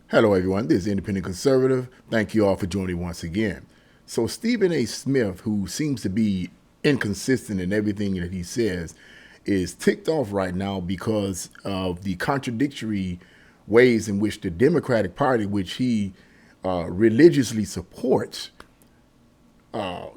Hello, everyone. This is Independent Conservative. Thank you all for joining once again. So, Stephen A. Smith, who seems to be inconsistent in everything that he says, is ticked off right now because of the contradictory ways in which the Democratic Party, which he religiously supports,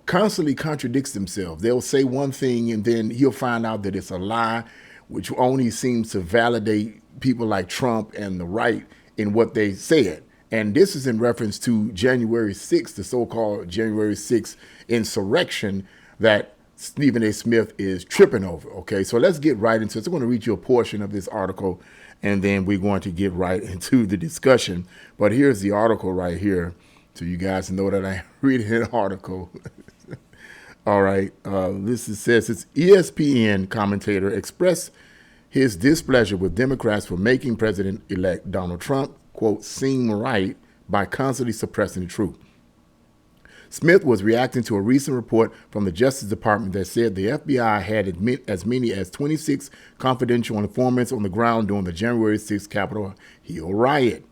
constantly contradicts themselves. They'll say one thing and then he'll find out that it's a lie, which only seems to validate people like Trump and the right in what they said. And this is in reference to January 6th, the so-called January 6th insurrection that Stephen A. Smith is tripping over. Okay, so let's get right into it. So I'm going to read you a portion of this article and then we're going to get right into the discussion. But here's the article right here, so you guys know that I'm reading an article. All right, says it's ESPN commentator expressed his displeasure with Democrats for making President-elect Donald Trump, quote, seem right by constantly suppressing the truth. Smith was reacting to a recent report from the Justice Department that said the FBI had as many as 26 confidential informants on the ground during the January 6th Capitol Hill riot.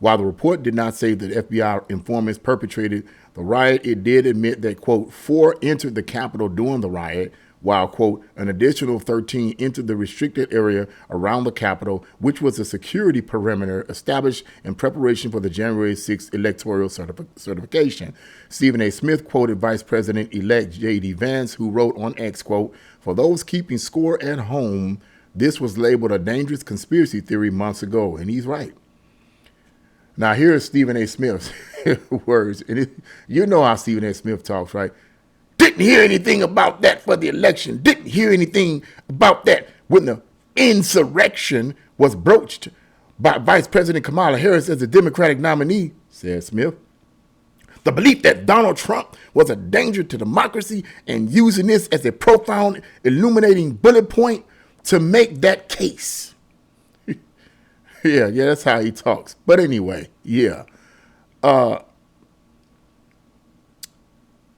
While the report did not say that FBI informants perpetrated the riot, it did admit that, quote, 4 entered the Capitol during the riot, while, quote, an additional 13 entered the restricted area around the Capitol, which was a security perimeter established in preparation for the January 6th electoral certification. Stephen A. Smith quoted Vice President-elect J.D. Vance, who wrote on X, quote, for those keeping score at home, this was labeled a dangerous conspiracy theory months ago, and he's right. Now, here is Stephen A. Smith's words. And you know how Stephen A. Smith talks, right? Didn't hear anything about that for the election. Didn't hear anything about that when the insurrection was broached by Vice President Kamala Harris as the Democratic nominee, said Smith. The belief that Donald Trump was a danger to democracy and using this as a profound, illuminating bullet point to make that case. Yeah, that's how he talks. But anyway, yeah.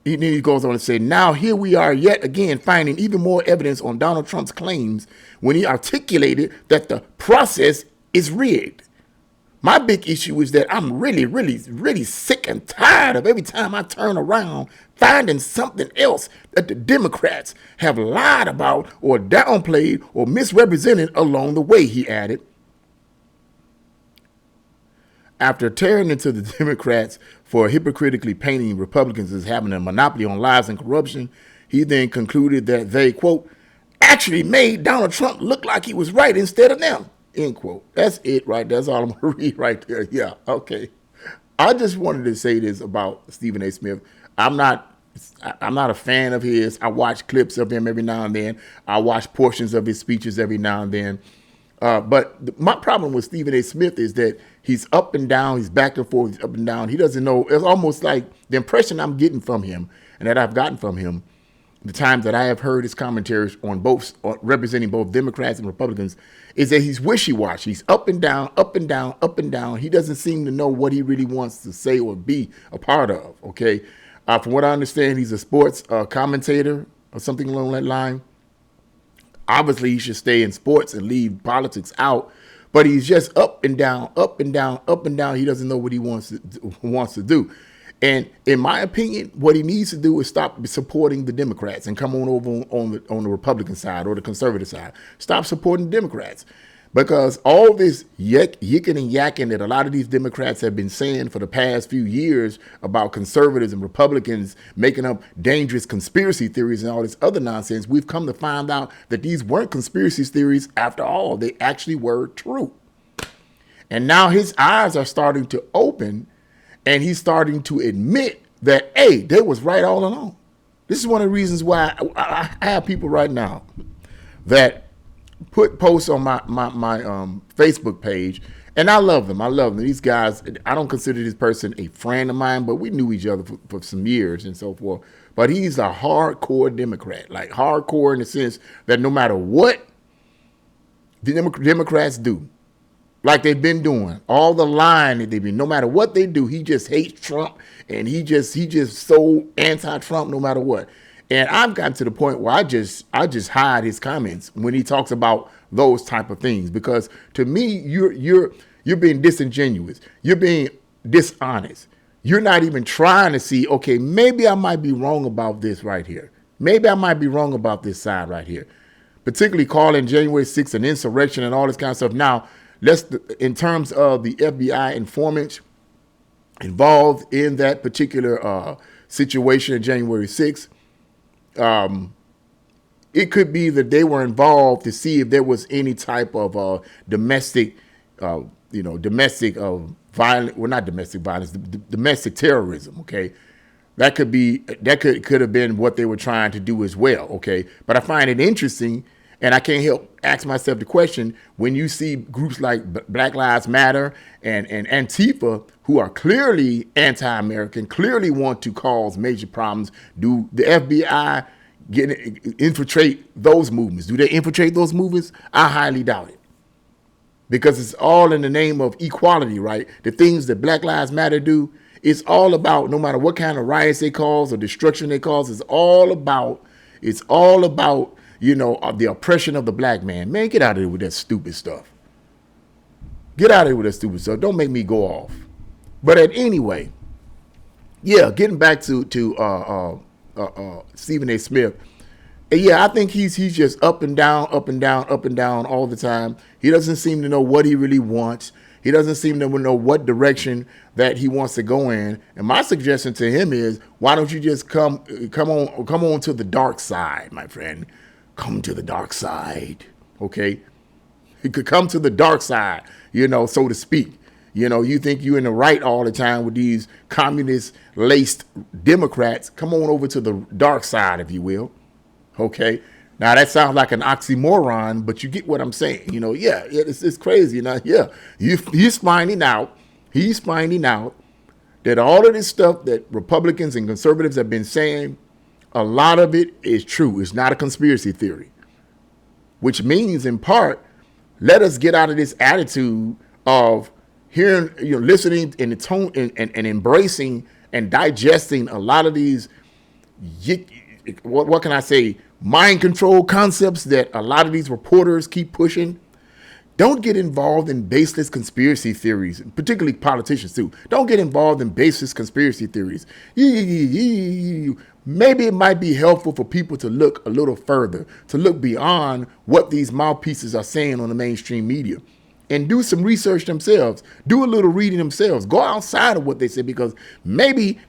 He goes on to say, now here we are yet again finding even more evidence on Donald Trump's claims when he articulated that the process is rigged. My big issue is that I'm really sick and tired of every time I turn around finding something else that the Democrats have lied about or downplayed or misrepresented along the way, he added. After tearing into the Democrats for hypocritically painting Republicans as having a monopoly on lies and corruption, he then concluded that they, quote, actually made Donald Trump look like he was right instead of them, end quote. That's it right there. That's all I'm going to read right there. Yeah, okay. I just wanted to say this about Stephen A. Smith. I'm not a fan of his. I watch clips of him every now and then. I watch portions of his speeches every now and then. But my problem with Stephen A. Smith is that he's up and down, he's back and forth, he's up and down. He doesn't know. It's almost like the impression I'm getting from him and that I've gotten from him, the times that I have heard his commentaries on representing both Democrats and Republicans, is that he's wishy-washy. He's up and down, up and down, up and down. He doesn't seem to know what he really wants to say or be a part of, okay? From what I understand, he's a sports commentator or something along that line. Obviously, he should stay in sports and leave politics out, but he's just up and down, up and down, up and down. He doesn't know what he wants to do. And in my opinion, what he needs to do is stop supporting the Democrats and come on over on the Republican side or the conservative side. Stop supporting the Democrats. Because all this yicking and yakking that a lot of these Democrats have been saying for the past few years about conservatives and Republicans making up dangerous conspiracy theories and all this other nonsense, we've come to find out that these weren't conspiracy theories after all. They actually were true. And now his eyes are starting to open and he's starting to admit that, hey, they was right all along. This is one of the reasons why I have people right now that put posts on my Facebook page, and I love them. I love them. These guys, I don't consider this person a friend of mine, but we knew each other for some years and so forth. But he's a hardcore Democrat, like hardcore in the sense that no matter what the Democrats do, like they've been doing, all the lying that they've been, no matter what they do, he just hates Trump, and he just so anti-Trump no matter what. And I've gotten to the point where I just hide his comments when he talks about those type of things, because to me, You're being disingenuous. You're being dishonest. You're not even trying to see, okay, maybe I might be wrong about this right here. Maybe I might be wrong about this side right here. Particularly calling January 6th an insurrection and all this kind of stuff. Now, in terms of the FBI informants involved in that particular situation of January 6th, it could be that they were involved to see if there was any type of domestic violence, well, not domestic violence, domestic terrorism, okay? That could have been what they were trying to do as well, okay? But I find it interesting, and I can't help ask myself the question, when you see groups like Black Lives Matter and Antifa, who are clearly anti-American, clearly want to cause major problems, do the FBI infiltrate those movements? Do they infiltrate those movements? I highly doubt it. Because it's all in the name of equality, right? The things that Black Lives Matter do, it's all about, no matter what kind of riots they cause or destruction they cause, it's all about, the oppression of the black man. Man, get out of here with that stupid stuff. Get out of here with that stupid stuff. Don't make me go off. But anyway, yeah, getting back to Stephen A. Smith. Yeah, I think he's just up and down, up and down, up and down all the time. He doesn't seem to know what he really wants. He doesn't seem to know what direction that he wants to go in. And my suggestion to him is, why don't you just come on to the dark side, my friend? Come to the dark side, okay? He could come to the dark side, so to speak. You think you're in the right all the time with these communist-laced Democrats. Come on over to the dark side, if you will. Okay. Now that sounds like an oxymoron, but you get what I'm saying. It's crazy. He's finding out that all of this stuff that Republicans and conservatives have been saying, a lot of it is true. It's not a conspiracy theory, which means in part, let us get out of this attitude of hearing, listening and the tone and embracing and digesting a lot of these, what can I say, mind control concepts that a lot of these reporters keep pushing. Don't get involved in baseless conspiracy theories, particularly politicians too. Don't get involved in baseless conspiracy theories. Maybe it might be helpful for people to look a little further, to look beyond what these mouthpieces are saying on the mainstream media and do some research themselves, do a little reading themselves, go outside of what they say, because maybe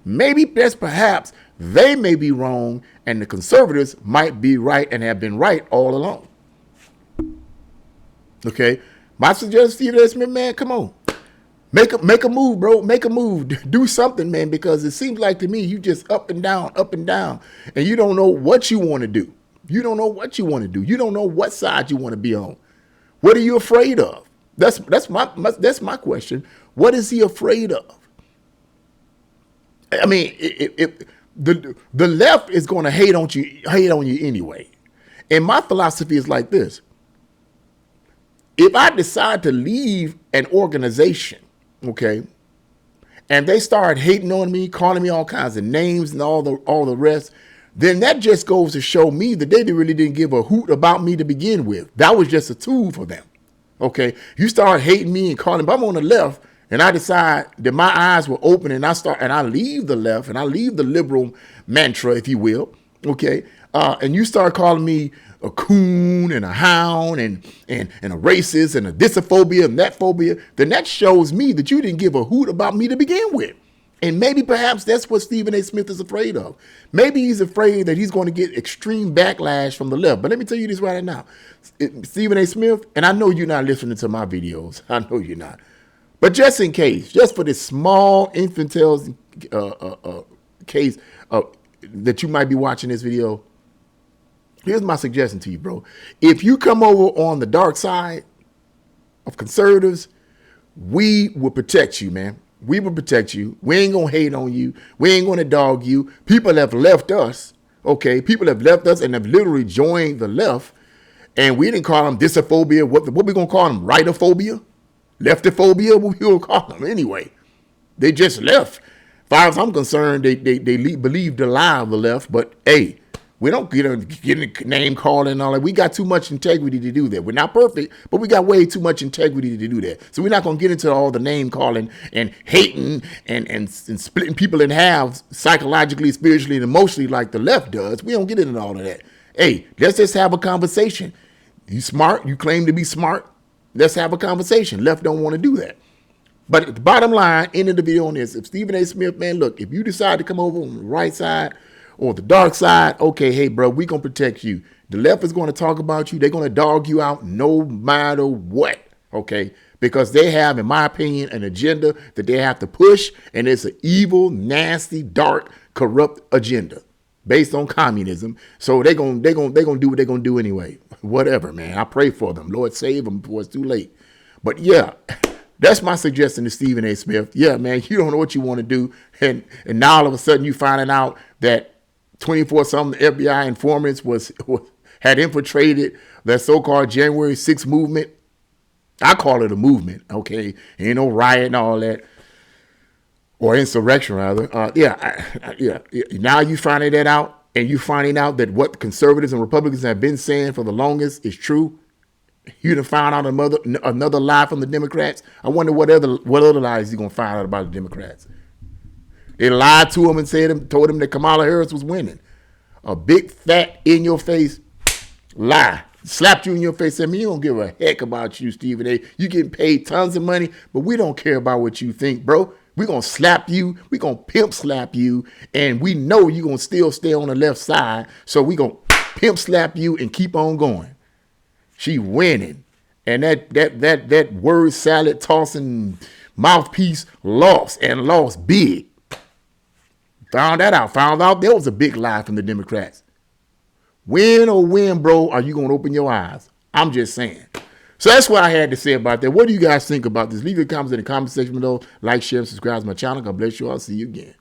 best perhaps they may be wrong and the conservatives might be right and have been right all along. Okay, my suggestion, Stephen A. Smith, man, come on, make a move, bro. Make a move, do something, man, because it seems like to me you just up and down, and you don't know what you want to do. You don't know what you want to do. You don't know what side you want to be on. What are you afraid of? That's my question. What is he afraid of? I mean, the left is going to hate on you anyway. And my philosophy is like this. If I decide to leave an organization, okay, and they start hating on me, calling me all kinds of names and all the rest, then that just goes to show me that they really didn't give a hoot about me to begin with. That was just a tool for them. Okay, you start hating me and calling, but I'm on the left, and I decide that my eyes were open, and I leave the left, and I leave the liberal mantra, if you will. Okay, and you start calling me a coon and a hound and a racist and a disophobia and that phobia, then that shows me that you didn't give a hoot about me to begin with. And maybe perhaps that's what Stephen A. Smith is afraid of. Maybe he's afraid that he's going to get extreme backlash from the left. But let me tell you this right now. Stephen A. Smith, and I know you're not listening to my videos. I know you're not. But just in case, just for this small infantile case that you might be watching this video, here's my suggestion to you, bro. If you come over on the dark side of conservatives, we will protect you, man. We will protect you. We ain't going to hate on you. We ain't going to dog you. People have left us, okay? People have left us and have literally joined the left, and we didn't call them disophobia. What we going to call them? Rightophobia? Leftophobia? What we going to call them anyway? They just left. As far as I'm concerned, they believe the lie of the left, but hey, We don't get a name calling and all that. We got too much integrity to do that. We're not perfect, but we got way too much integrity to do that. So we're not going to get into all the name calling and hating and splitting people in half psychologically, spiritually, and emotionally like the left does. We don't get into all of that. Hey, let's just have a conversation. You smart? You claim to be smart? Let's have a conversation. Left don't want to do that. But the bottom line, end of the video on this, if Stephen A. Smith, man, look, if you decide to come over on the right side or the dark side, okay, hey, bro, we going to protect you. The left is going to talk about you. They're going to dog you out no matter what, okay? Because they have, in my opinion, an agenda that they have to push, and it's an evil, nasty, dark, corrupt agenda based on communism. So they're gonna do what they're going to do anyway. Whatever, man. I pray for them. Lord, save them before it's too late. But yeah, that's my suggestion to Stephen A. Smith. Yeah, man, you don't know what you want to do. And now all of a sudden you finding out that 24-something FBI informants had infiltrated that so-called January 6th movement. I call it a movement, okay? Ain't no riot and all that. Or insurrection, rather. Yeah. Now you finding that out, and you finding out that what conservatives and Republicans have been saying for the longest is true. You done found out another lie from the Democrats. I wonder what other lies you gonna find out about the Democrats. They lied to him and told him that Kamala Harris was winning. A big fat in your face lie. Slapped you in your face, said, "Man, you don't give a heck about you, Stephen A. You getting paid tons of money, but we don't care about what you think, bro. We're gonna slap you, we're gonna pimp slap you, and we know you're gonna still stay on the left side, so we're gonna pimp slap you and keep on going." She winning. And that word salad tossing mouthpiece lost, and lost big. Found out there was a big lie from the Democrats. When, bro, are you going to open your eyes? I'm just saying. So that's what I had to say about that. What do you guys think about this? Leave your comments in the comment section below. Like, share, and subscribe to my channel. God bless you all. See you again.